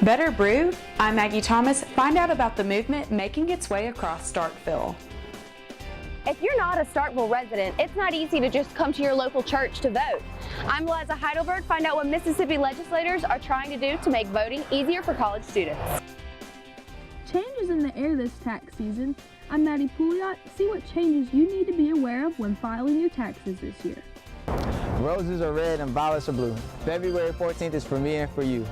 Better Brew? I'm Maggie Thomas. Find out about the movement making its way across Starkville. If you're not a Starkville resident, it's not easy to just come to your local church to vote. I'm Eliza Heidelberg. Find out what Mississippi legislators are trying to do to make voting easier for college students. Change is in the air this tax season. I'm Maddie Pouliot. See what changes you need to be aware of when filing your taxes this year. Roses are red and violets are blue. February 14th is for me and for you.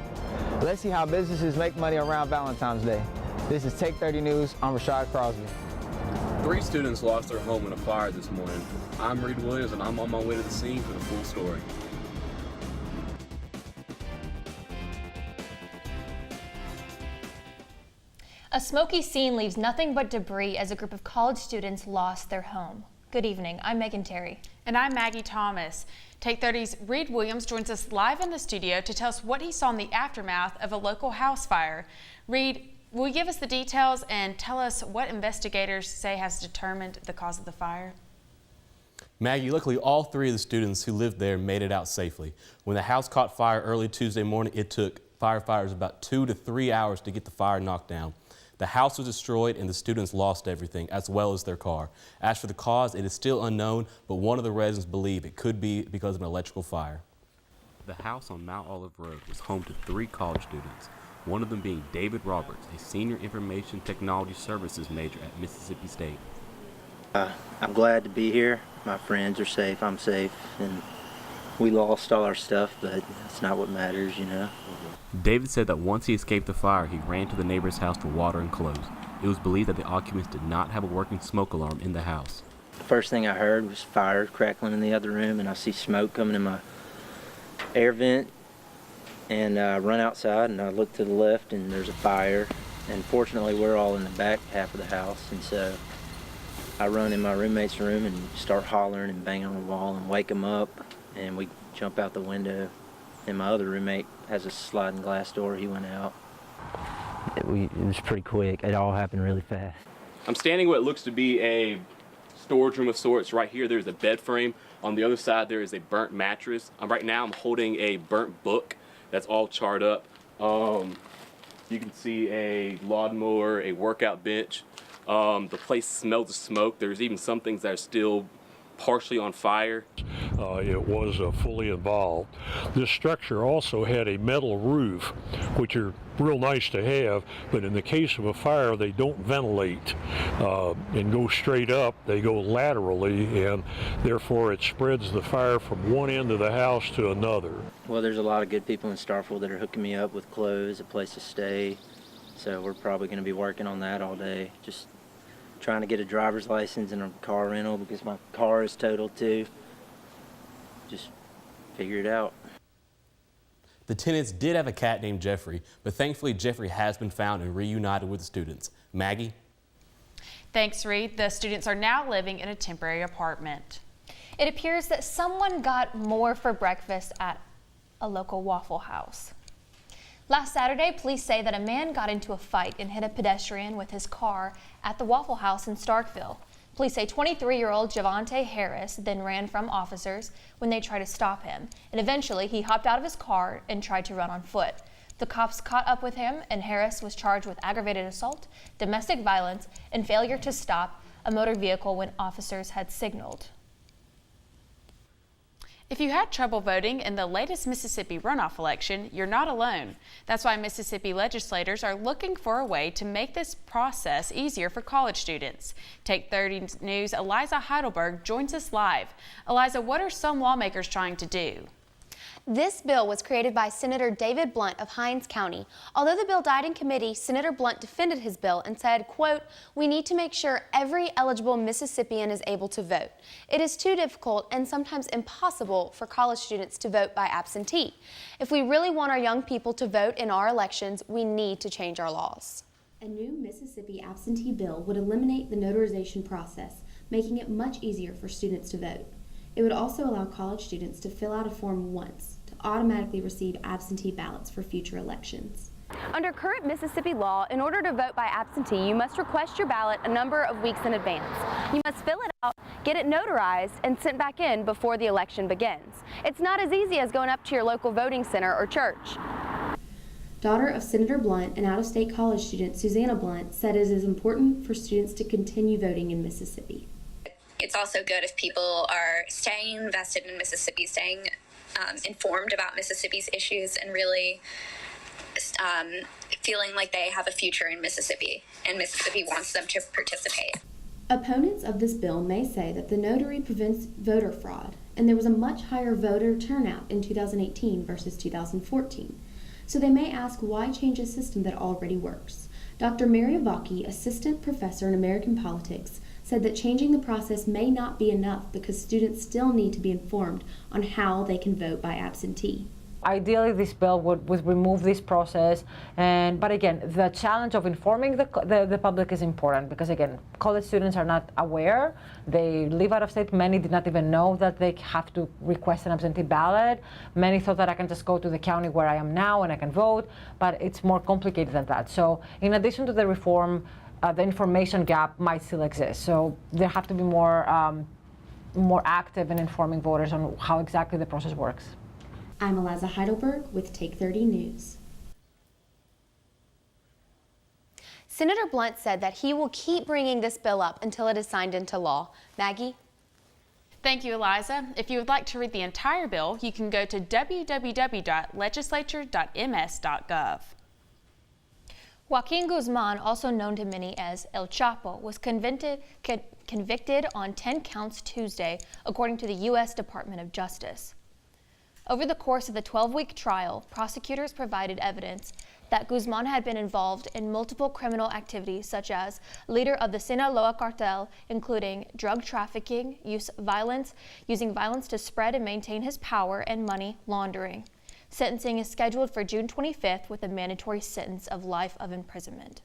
Let's see how businesses make money around Valentine's Day. This is Take 30 News. I'm Rashad Crosby. 3 students lost their home in a fire this morning. I'm Reed Williams and I'm on my way to the scene for the full story. A smoky scene leaves nothing but debris as a group of college students lost their home. Good evening, I'm Megan Terry. And I'm Maggie Thomas. Take 30's Reed Williams joins us live in the studio to tell us what he saw in the aftermath of a local house fire. Reed, will you give us the details and tell us what investigators say has determined the cause of the fire? Maggie, luckily all 3 of the students who lived there made it out safely. When the house caught fire early Tuesday morning, it took firefighters about 2 to 3 hours to get the fire knocked down. The house was destroyed and the students lost everything, as well as their car. As for the cause, it is still unknown, but one of the residents believe it could be because of an electrical fire. The house on Mount Olive Road was home to 3 college students, one of them being David Roberts, a senior information technology services major at Mississippi State. I'm glad to be here. My friends are safe, I'm safe, and we lost all our stuff, but that's not what matters, you know. David said that once he escaped the fire, he ran to the neighbor's house for water and clothes. It was believed that the occupants did not have a working smoke alarm in the house. The first thing I heard was fire crackling in the other room, and I see smoke coming in my air vent. And I run outside, and I look to the left, and there's a fire. And fortunately, we're all in the back half of the house, and so I run in my roommate's room and start hollering and banging on the wall and wake him up, and we jump out the window. And my other roommate has a sliding glass door. He went out. It was pretty quick. It all happened really fast. I'm standing in what looks to be a storage room of sorts. Right here there's a bed frame. On the other side there is a burnt mattress. Right now I'm holding a burnt book that's all charred up. You can see a lawnmower, a workout bench. The place smells of smoke. There's even some things that are still partially on fire. It was fully involved. This structure also had a metal roof, which are real nice to have, but in the case of a fire, they don't ventilate and go straight up. They go laterally, and therefore it spreads the fire from one end of the house to another. Well, there's a lot of good people in Starkville that are hooking me up with clothes, a place to stay, so we're probably going to be working on that all day. Just trying to get a driver's license and a car rental because my car is totaled too. Just figure it out. The tenants did have a cat named Jeffrey, but thankfully Jeffrey has been found and reunited with the students. Maggie? Thanks, Reed. The students are now living in a temporary apartment. It appears that someone got more for breakfast at a local Waffle House. Last Saturday, police say that a man got into a fight and hit a pedestrian with his car at the Waffle House in Starkville. Police say 23-year-old Javante Harris then ran from officers when they tried to stop him, and eventually he hopped out of his car and tried to run on foot. The cops caught up with him, and Harris was charged with aggravated assault, domestic violence, and failure to stop a motor vehicle when officers had signaled. If you had trouble voting in the latest Mississippi runoff election, you're not alone. That's why Mississippi legislators are looking for a way to make this process easier for college students. Take 30 News' Eliza Heidelberg joins us live. Eliza, what are some lawmakers trying to do? This bill was created by Senator David Blunt of Hinds County. Although the bill died in committee, Senator Blunt defended his bill and said, quote, "We need to make sure every eligible Mississippian is able to vote. It is too difficult and sometimes impossible for college students to vote by absentee. If we really want our young people to vote in our elections, we need to change our laws." A new Mississippi absentee bill would eliminate the notarization process, making it much easier for students to vote. It would also allow college students to fill out a form once to automatically receive absentee ballots for future elections. Under current Mississippi law, in order to vote by absentee, you must request your ballot a number of weeks in advance. You must fill it out, get it notarized, and sent back in before the election begins. It's not as easy as going up to your local voting center or church. Daughter of Senator Blunt and out-of-state college student Susanna Blunt said it is important for students to continue voting in Mississippi. It's also good if people are staying invested in Mississippi, staying informed about Mississippi's issues, and really feeling like they have a future in Mississippi, and Mississippi wants them to participate. Opponents of this bill may say that the notary prevents voter fraud, and there was a much higher voter turnout in 2018 versus 2014. So they may ask why change a system that already works. Dr. Mary Avaki, assistant professor in American politics, said that changing the process may not be enough because students still need to be informed on how they can vote by absentee. Ideally, this bill would remove this process, but again, the challenge of informing the public is important because, again, college students are not aware. They live out of state. Many did not even know that they have to request an absentee ballot. Many thought that I can just go to the county where I am now and I can vote, but it's more complicated than that. So in addition to the reform, the information gap might still exist. So there have to be more active in informing voters on how exactly the process works. I'm Eliza Heidelberg with Take 30 News. Senator Blunt said that he will keep bringing this bill up until it is signed into law. Maggie? Thank you, Eliza. If you would like to read the entire bill, you can go to www.legislature.ms.gov. Joaquin Guzman, also known to many as El Chapo, was convicted on 10 counts Tuesday, according to the U.S. Department of Justice. Over the course of the 12-week trial, prosecutors provided evidence that Guzman had been involved in multiple criminal activities such as leader of the Sinaloa cartel, including drug trafficking, using violence to spread and maintain his power, and money laundering. Sentencing is scheduled for June 25th with a mandatory sentence of life of imprisonment.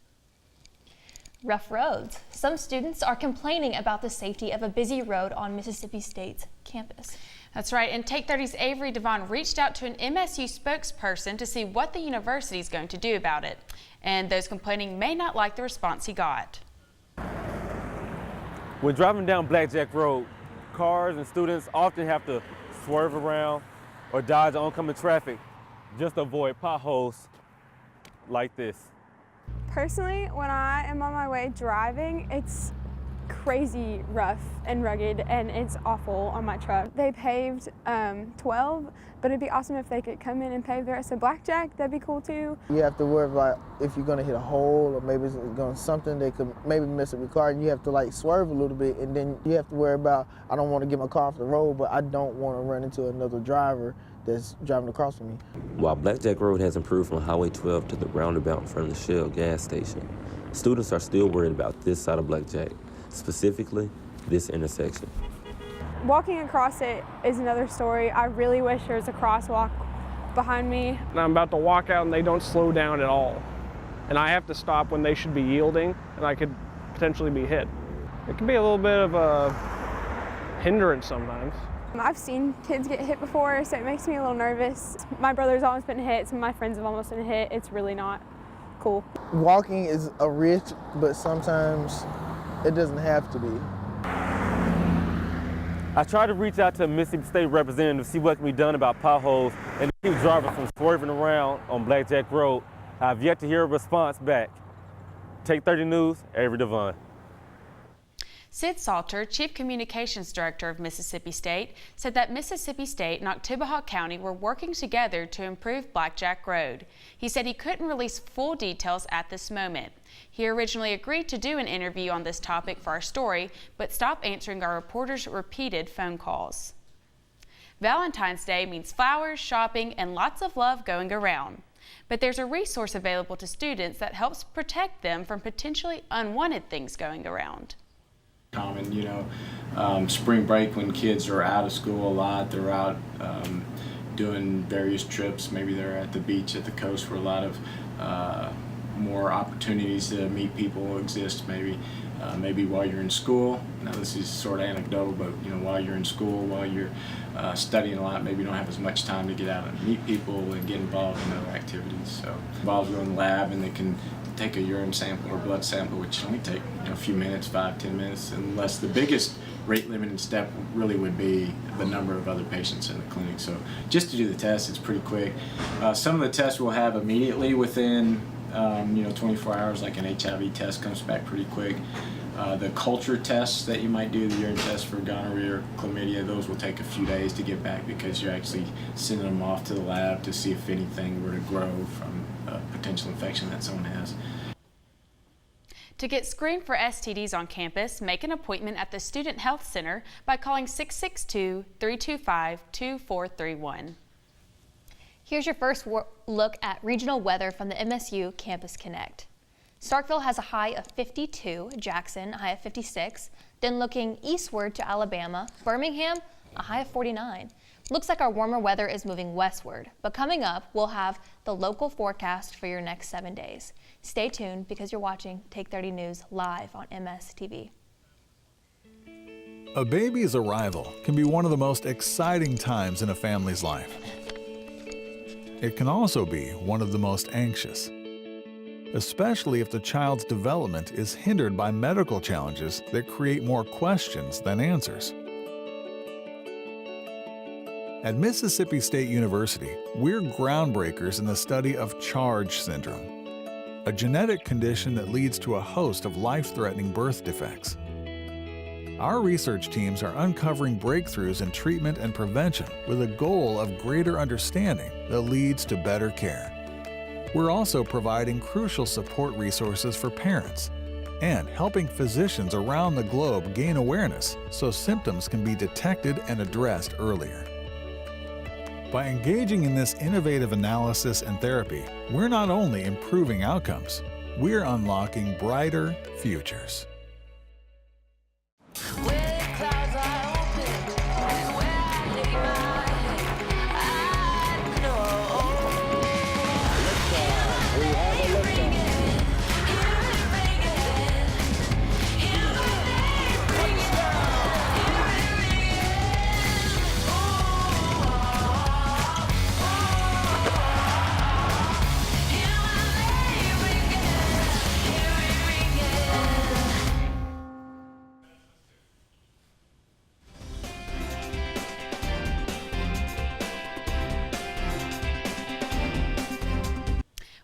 Rough roads. Some students are complaining about the safety of a busy road on Mississippi State's campus. That's right, and Take 30's Avery Devon reached out to an MSU spokesperson to see what the university is going to do about it. And those complaining may not like the response he got. When driving down Blackjack Road, cars and students often have to swerve around or dodge oncoming traffic just to avoid potholes like this. Personally, when I am on my way driving, it's crazy rough and rugged, and it's awful on my truck. They paved 12, but it'd be awesome if they could come in and pave the rest of Blackjack. That'd be cool too. You have to worry about if you're gonna hit a hole or maybe it's going something they could maybe miss a car, and you have to like swerve a little bit, and then you have to worry about, I don't want to get my car off the road, but I don't want to run into another driver that's driving across from me. While Blackjack Road has improved from Highway 12 to the roundabout in front of the Shell gas station, students are still worried about this side of Blackjack, specifically this intersection. Walking across it is another story. I really wish there was a crosswalk behind me. And I'm about to walk out and they don't slow down at all. And I have to stop when they should be yielding, and I could potentially be hit. It can be a little bit of a hindrance sometimes. I've seen kids get hit before, so it makes me a little nervous. My brother's almost been hit, some of my friends have almost been hit. It's really not cool. Walking is a risk, but sometimes it doesn't have to be. I tried to reach out to a Mississippi State representative to see what can be done about potholes and to keep drivers from swerving around on Blackjack Road. I've yet to hear a response back. Take 30 News, Avery Devon. Sid Salter, Chief Communications Director of Mississippi State, said that Mississippi State and Oktibbeha County were working together to improve Blackjack Road. He said he couldn't release full details at this moment. He originally agreed to do an interview on this topic for our story, but stopped answering our reporters' repeated phone calls. Valentine's Day means flowers, shopping, and lots of love going around. But there's a resource available to students that helps protect them from potentially unwanted things going around. Common, spring break when kids are out of school a lot, they're out doing various trips. Maybe they're at the beach, at the coast, where a lot of more opportunities to meet people exist. Maybe while you're in school. Now this is sort of anecdotal, but while you're in school, while you're studying a lot, maybe you don't have as much time to get out and meet people and get involved in other activities. So involved in the lab, and they can take a urine sample or blood sample, which only take a few minutes, 5-10 minutes, unless the biggest rate limiting step really would be the number of other patients in the clinic. So just to do the test, it's pretty quick. Some of the tests we'll have immediately within 24 hours, like an HIV test comes back pretty quick. The culture tests that you might do, the urine test for gonorrhea or chlamydia, those will take a few days to get back because you're actually sending them off to the lab to see if anything were to grow from a potential infection that someone has. To get screened for STDs on campus, make an appointment at the Student Health Center by calling 662-325-2431. Here's your first look at regional weather from the MSU Campus Connect. Starkville has a high of 52, Jackson a high of 56, then looking eastward to Alabama, Birmingham a high of 49. Looks like our warmer weather is moving westward, but coming up we'll have the local forecast for your next 7 days. Stay tuned because you're watching Take 30 News live on MSTV. A baby's arrival can be one of the most exciting times in a family's life. It can also be one of the most anxious, especially if the child's development is hindered by medical challenges that create more questions than answers. At Mississippi State University, we're groundbreakers in the study of CHARGE syndrome, a genetic condition that leads to a host of life-threatening birth defects. Our research teams are uncovering breakthroughs in treatment and prevention with a goal of greater understanding that leads to better care. We're also providing crucial support resources for parents and helping physicians around the globe gain awareness so symptoms can be detected and addressed earlier. By engaging in this innovative analysis and therapy, we're not only improving outcomes, we're unlocking brighter futures.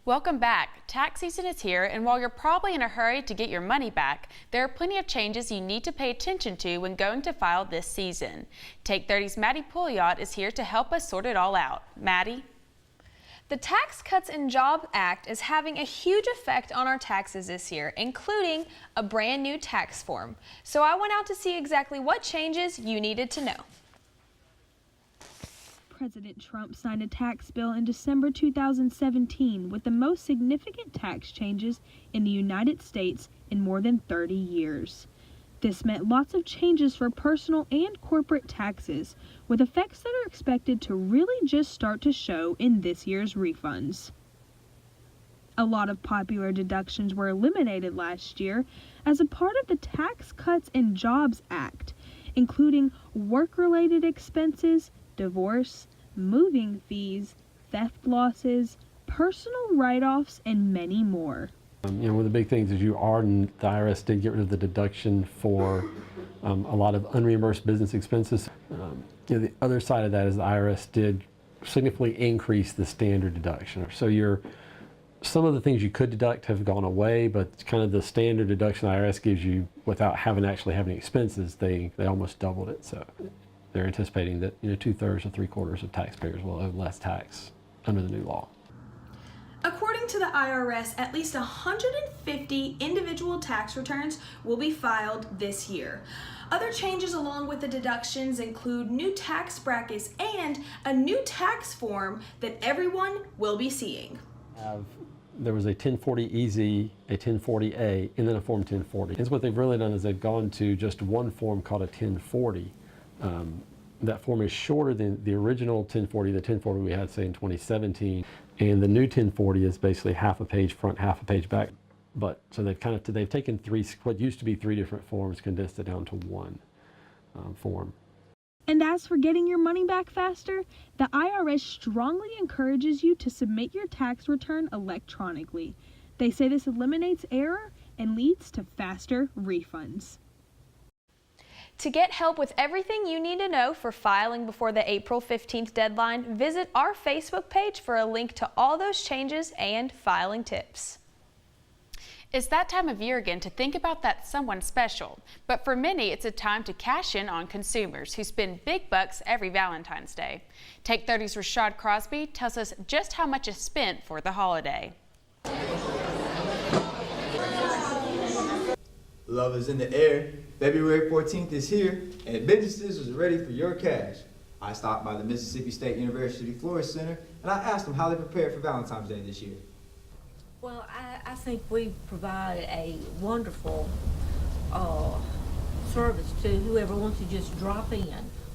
Welcome back. Tax season is here, and while you're probably in a hurry to get your money back, there are plenty of changes you need to pay attention to when going to file this season. Take 30's Maddie Pouliot is here to help us sort it all out. Maddie? The Tax Cuts and Jobs Act is having a huge effect on our taxes this year, including a brand new tax form. So I went out to see exactly what changes you needed to know. President Trump signed a tax bill in December 2017 with the most significant tax changes in the United States in more than 30 years. This meant lots of changes for personal and corporate taxes, with effects that are expected to really just start to show in this year's refunds. A lot of popular deductions were eliminated last year as a part of the Tax Cuts and Jobs Act, including work-related expenses, divorce, moving fees, theft losses, personal write-offs, and many more. One of the big things is the IRS did get rid of the deduction for a lot of unreimbursed business expenses. The other side of that is the IRS did significantly increase the standard deduction. So some of the things you could deduct have gone away, but kind of the standard deduction the IRS gives you without actually having expenses, they almost doubled it. So they're anticipating that 2/3 or 3/4 of taxpayers will owe less tax under the new law. According to the IRS, at least 150 individual tax returns will be filed this year. Other changes along with the deductions include new tax brackets and a new tax form that everyone will be seeing. There was a 1040-EZ, a 1040-A, and then a Form 1040. And what they've really done is they've gone to just one form called a 1040. That form is shorter than the original 1040, the 1040 we had, say, in 2017. And the new 1040 is basically half a page front, half a page back. So they've taken what used to be 3 different forms, condensed it down to one form. And as for getting your money back faster, the IRS strongly encourages you to submit your tax return electronically. They say this eliminates error and leads to faster refunds. To get help with everything you need to know for filing before the April 15th deadline, visit our Facebook page for a link to all those changes and filing tips. It's that time of year again to think about that someone special. But for many, it's a time to cash in on consumers who spend big bucks every Valentine's Day. Take 30's Rashad Crosby tells us just how much is spent for the holiday. Love is in the air. February 14th is here, and businesses are ready for your cash. I stopped by the Mississippi State University Florist Center, and I asked them how they prepared for Valentine's Day this year. Well, I think we provide a wonderful service to whoever wants to just drop in.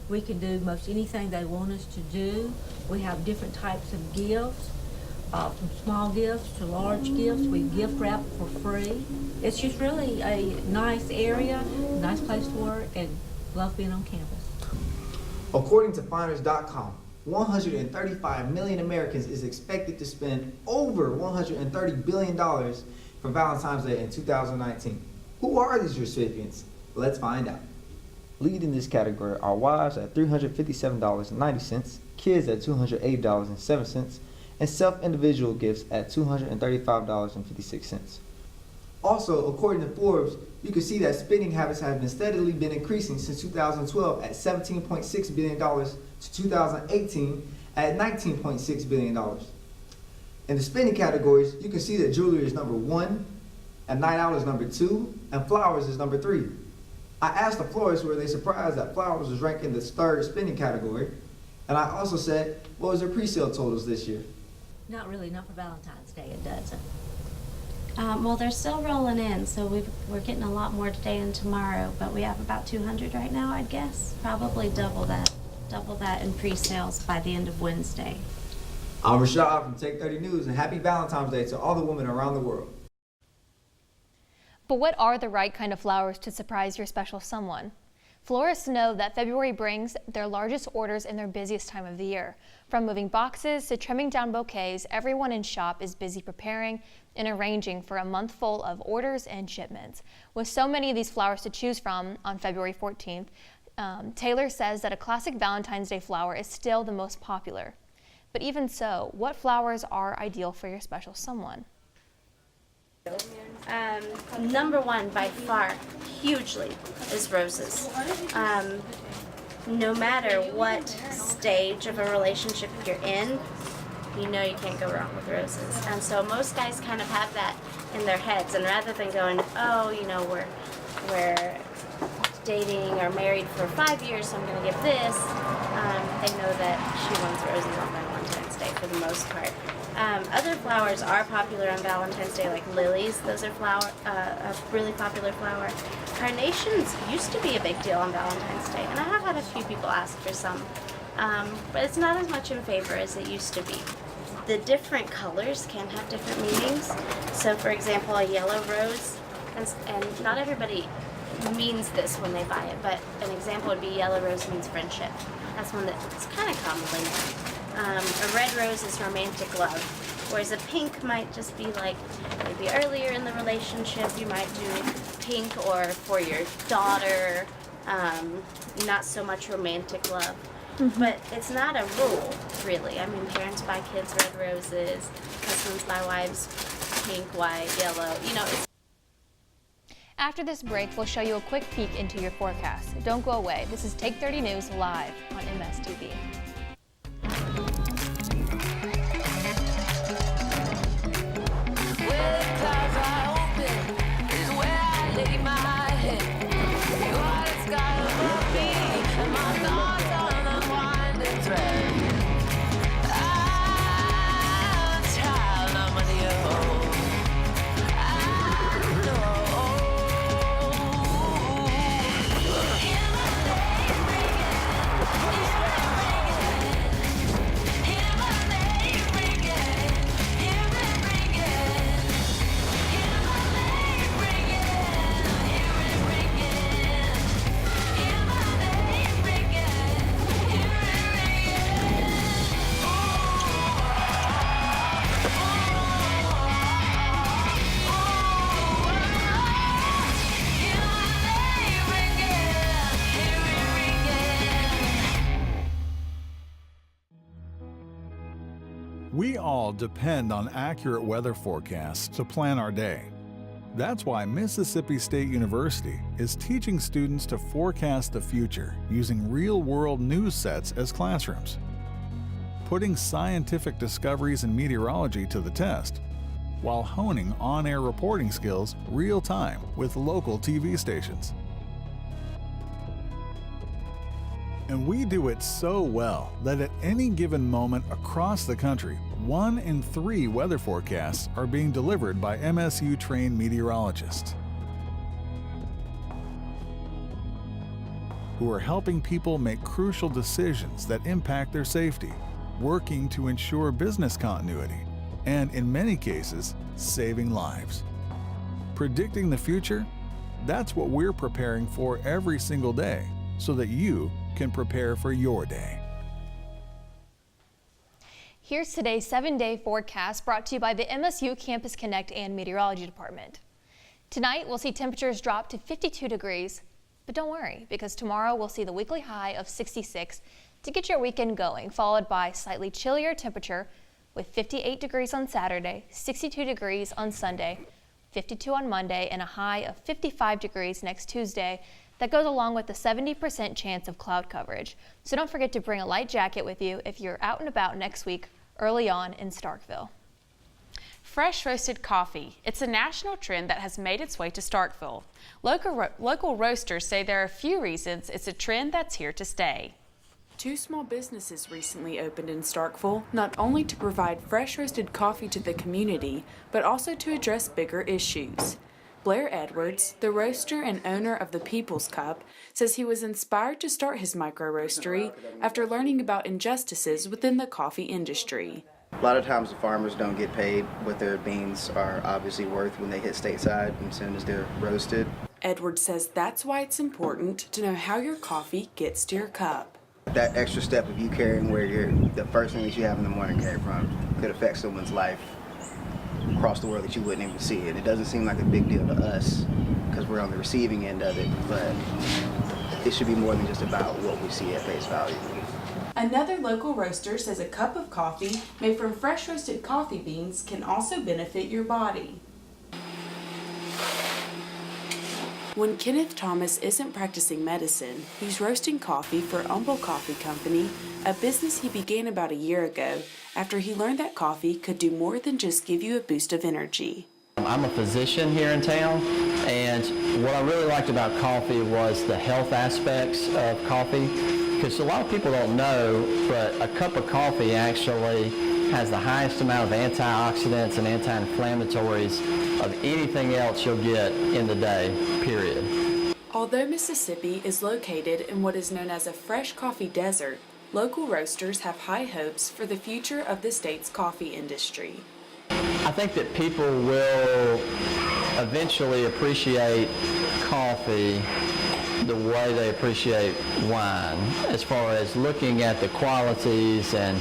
We can do most anything they want us to do. We have different types of gifts, from small gifts to large gifts. We gift wrap for free. It's just really a nice area, nice place to work, and love being on campus. According to Finders.com, 135 million Americans is expected to spend over $130 billion for Valentine's Day in 2019. Who are these recipients? Let's find out. Leading this category are wives at $357.90, kids at $280.07, and self-individual gifts at $235.56. Also, according to Forbes, you can see that spending habits have steadily been increasing since 2012 at $17.6 billion to 2018 at $19.6 billion. In the spending categories, you can see that jewelry is number 1, and night out is number 2, and flowers is number 3. I asked the florists were they surprised that flowers was ranked in the 3rd spending category, and I also said, what was their pre-sale totals this year? Not really, not for Valentine's Day, it doesn't. Well, they're still rolling in, so we're getting a lot more today and tomorrow, but we have about 200 right now, I'd guess. Probably double that in pre-sales by the end of Wednesday. I'm Rashad from Take 30 News, and happy Valentine's Day to all the women around the world. But what are the right kind of flowers to surprise your special someone? Florists know that February brings their largest orders in their busiest time of the year. From moving boxes to trimming down bouquets, everyone in shop is busy preparing and arranging for a month full of orders and shipments. With so many of these flowers to choose from on February 14th, Taylor says that a classic Valentine's Day flower is still the most popular. But even so, what flowers are ideal for your special someone? Number one by far, hugely, is roses. No matter what stage of a relationship you're in, you know you can't go wrong with roses. And so most guys kind of have that in their heads, and rather than going, oh, you know, we're dating or married for 5 years, so I'm going to give this, they know that she wants roses on Valentine's Day for the most part. Other flowers are popular on Valentine's Day, like lilies. Those are a really popular flower. Carnations used to be a big deal on Valentine's Day, and I have had a few people ask for some, but it's not as much in favor as it used to be. The different colors can have different meanings. So for example, a yellow rose, and not everybody means this when they buy it, but an example would be yellow rose means friendship. That's one that's kind of commonly known. A red rose is romantic love, whereas a pink might just be like maybe earlier in the relationship you might do pink, or for your daughter, not so much romantic love. But it's not a rule, really. I mean, parents buy kids red roses, husbands buy wives pink, white, yellow, you know. After this break, we'll show you a quick peek into your forecast. Don't go away. This is Take 30 News live on MSTV. We all depend on accurate weather forecasts to plan our day. That's why Mississippi State University is teaching students to forecast the future using real-world news sets as classrooms, putting scientific discoveries in meteorology to the test, while honing on-air reporting skills real-time with local TV stations. And we do it so well that at any given moment across the country, 1 in 3 weather forecasts are being delivered by MSU-trained meteorologists who are helping people make crucial decisions that impact their safety, working to ensure business continuity, and in many cases, saving lives. Predicting the future? That's what we're preparing for every single day so that you can prepare for your day. Here's today's 7-day forecast brought to you by the MSU Campus Connect and Meteorology Department. Tonight, we'll see temperatures drop to 52 degrees, but don't worry, because tomorrow we'll see the weekly high of 66 to get your weekend going, followed by slightly chillier temperature with 58 degrees on Saturday, 62 degrees on Sunday, 52 on Monday, and a high of 55 degrees next Tuesday. That goes along with the 70% chance of cloud coverage. So don't forget to bring a light jacket with you if you're out and about next week early on in Starkville. Fresh roasted coffee. It's a national trend that has made its way to Starkville. Local roasters say there are a few reasons it's a trend that's here to stay. 2 small businesses recently opened in Starkville, not only to provide fresh roasted coffee to the community, but also to address bigger issues. Blair Edwards, the roaster and owner of the People's Cup, says he was inspired to start his micro roastery after learning about injustices within the coffee industry. A lot of times the farmers don't get paid what their beans are obviously worth when they hit stateside and as soon as they're roasted. Edwards says that's why it's important to know how your coffee gets to your cup. That extra step of you carrying where the first thing that you have in the morning carry from could affect someone's life across the world that you wouldn't even see it. It doesn't seem like a big deal to us because we're on the receiving end of it, but it should be more than just about what we see at face value. Another local roaster says a cup of coffee made from fresh roasted coffee beans can also benefit your body. When Kenneth Thomas isn't practicing medicine, he's roasting coffee for Humble Coffee Company, a business he began about a year ago after he learned that coffee could do more than just give you a boost of energy. I'm a physician here in town, and what I really liked about coffee was the health aspects of coffee, because a lot of people don't know, but a cup of coffee actually has the highest amount of antioxidants and anti-inflammatories of anything else you'll get in the day, period. Although Mississippi is located in what is known as a fresh coffee desert, local roasters have high hopes for the future of the state's coffee industry. I think that people will eventually appreciate coffee the way they appreciate wine, as far as looking at the qualities and,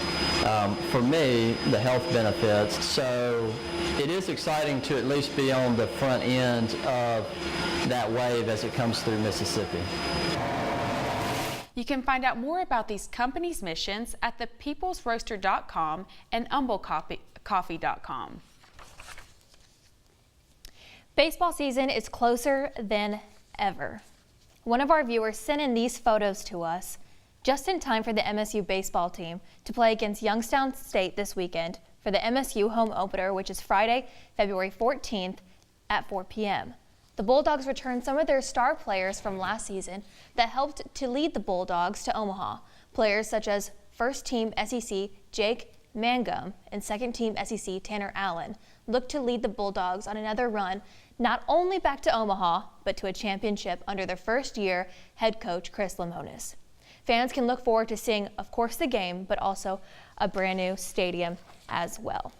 for me, the health benefits. So it is exciting to at least be on the front end of that wave as it comes through Mississippi. You can find out more about these companies' missions at thepeoplesroaster.com and humblecoffee.com. Baseball season is closer than ever. One of our viewers sent in these photos to us just in time for the MSU baseball team to play against Youngstown State this weekend for the MSU home opener, which is Friday, February 14th at 4 p.m. The Bulldogs returned some of their star players from last season that helped to lead the Bulldogs to Omaha. Players such as first-team SEC Jake Mangum and second-team SEC Tanner Allen look to lead the Bulldogs on another run, not only back to Omaha, but to a championship under their first-year head coach Chris Lemonis. Fans can look forward to seeing, of course, the game, but also a brand new stadium as well.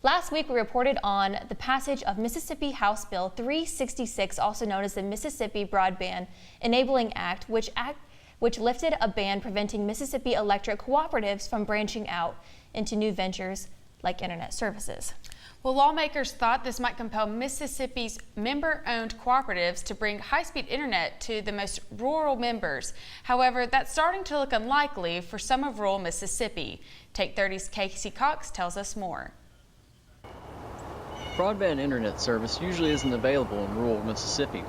Last week, we reported on the passage of Mississippi House Bill 366, also known as the Mississippi Broadband Enabling Act, which lifted a ban preventing Mississippi electric cooperatives from branching out into new ventures like internet services. Well, lawmakers thought this might compel Mississippi's member-owned cooperatives to bring high-speed internet to the most rural members. However, that's starting to look unlikely for some of rural Mississippi. Take 30's Casey Cox tells us more. Broadband internet service usually isn't available in rural Mississippi.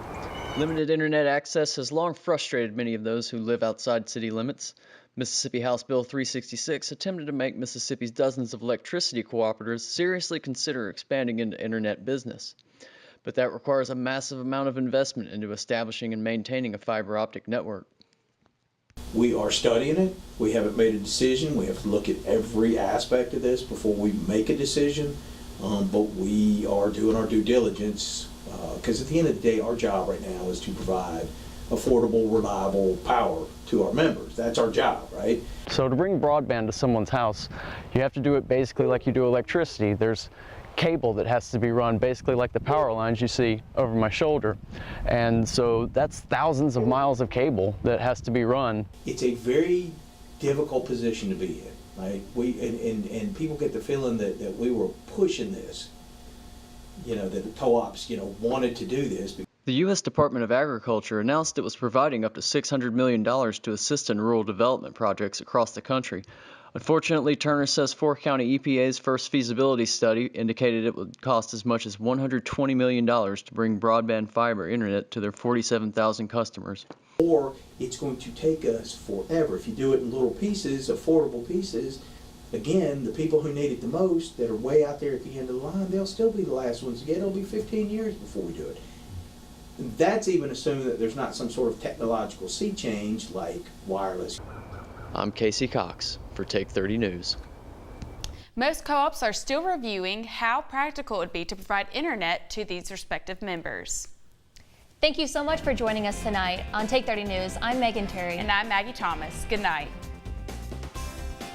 Limited internet access has long frustrated many of those who live outside city limits. Mississippi House Bill 366 attempted to make Mississippi's dozens of electricity cooperatives seriously consider expanding into internet business. But that requires a massive amount of investment into establishing and maintaining a fiber optic network. We are studying it. We haven't made a decision. We have to look at every aspect of this before we make a decision. But we are doing our due diligence because at the end of the day, our job right now is to provide affordable, reliable power to our members. That's our job, right? So to bring broadband to someone's house, you have to do it basically like you do electricity. There's cable that has to be run basically like the power lines you see over my shoulder. And so that's thousands of miles of cable that has to be run. It's a very difficult position to be in, right? And people get the feeling that we were pushing this, that the co-ops, wanted to do this. The U.S. Department of Agriculture announced it was providing up to $600 million to assist in rural development projects across the country. Unfortunately, Turner says Fork County EPA's first feasibility study indicated it would cost as much as $120 million to bring broadband fiber internet to their 47,000 customers. Or it's going to take us forever. If you do it in little pieces, affordable pieces, again, the people who need it the most, that are way out there at the end of the line, they'll still be the last ones to get it. It'll be 15 years before we do it. And that's even assuming that there's not some sort of technological sea change like wireless. I'm Casey Cox for Take 30 News. Most co-ops are still reviewing how practical it would be to provide internet to these respective members. Thank you so much for joining us tonight on Take 30 News. I'm Megan Terry. And I'm Maggie Thomas. Good night.